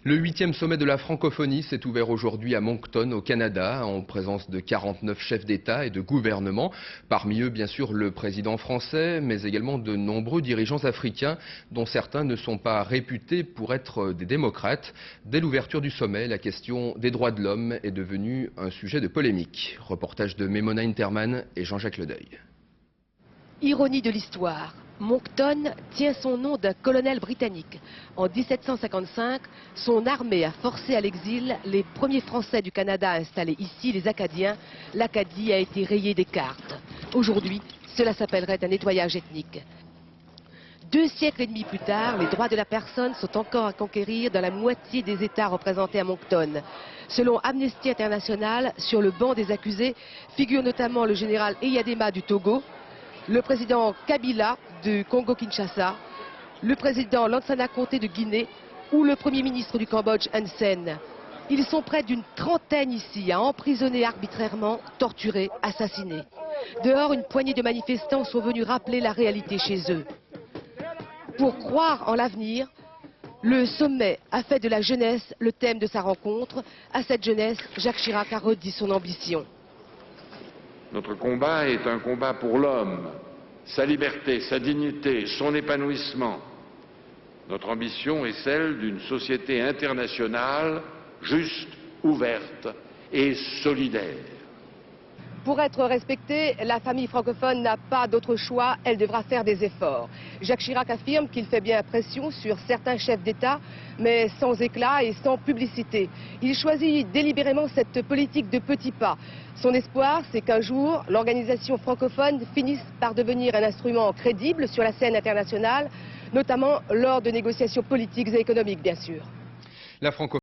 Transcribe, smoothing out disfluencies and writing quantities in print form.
Le 8e sommet de la francophonie s'est ouvert aujourd'hui à Moncton, au Canada, en présence de 49 chefs d'État et de gouvernement. Parmi eux, bien sûr, le président français, mais également de nombreux dirigeants africains, dont certains ne sont pas réputés pour être des démocrates. Dès l'ouverture du sommet, la question des droits de l'homme est devenue un sujet de polémique. Reportage de Memona Interman et Jean-Jacques Ledeuil. Ironie de l'histoire. Moncton tient son nom d'un colonel britannique. En 1755, son armée a forcé à l'exil les premiers Français du Canada installés ici, les Acadiens. L'Acadie a été rayée des cartes. Aujourd'hui, cela s'appellerait un nettoyage ethnique. 2 siècles et demi plus tard, les droits de la personne sont encore à conquérir dans la moitié des États représentés à Moncton. Selon Amnesty International, sur le banc des accusés figure notamment le général Eyadema du Togo, le président Kabila du Congo-Kinshasa, le président Lansana Conté de Guinée ou le premier ministre du Cambodge, Hun Sen. Ils sont près d'une trentaine ici à emprisonner arbitrairement, torturer, assassiner. Dehors, une poignée de manifestants sont venus rappeler la réalité chez eux. Pour croire en l'avenir, le sommet a fait de la jeunesse le thème de sa rencontre. À cette jeunesse, Jacques Chirac a redit son ambition. Notre combat est un combat pour l'homme, sa liberté, sa dignité, son épanouissement. Notre ambition est celle d'une société internationale juste, ouverte et solidaire. Pour être respectée, la famille francophone n'a pas d'autre choix, elle devra faire des efforts. Jacques Chirac affirme qu'il fait bien pression sur certains chefs d'État, mais sans éclat et sans publicité. Il choisit délibérément cette politique de petits pas. Son espoir, c'est qu'un jour, l'organisation francophone finisse par devenir un instrument crédible sur la scène internationale, notamment lors de négociations politiques et économiques, bien sûr. La francophonie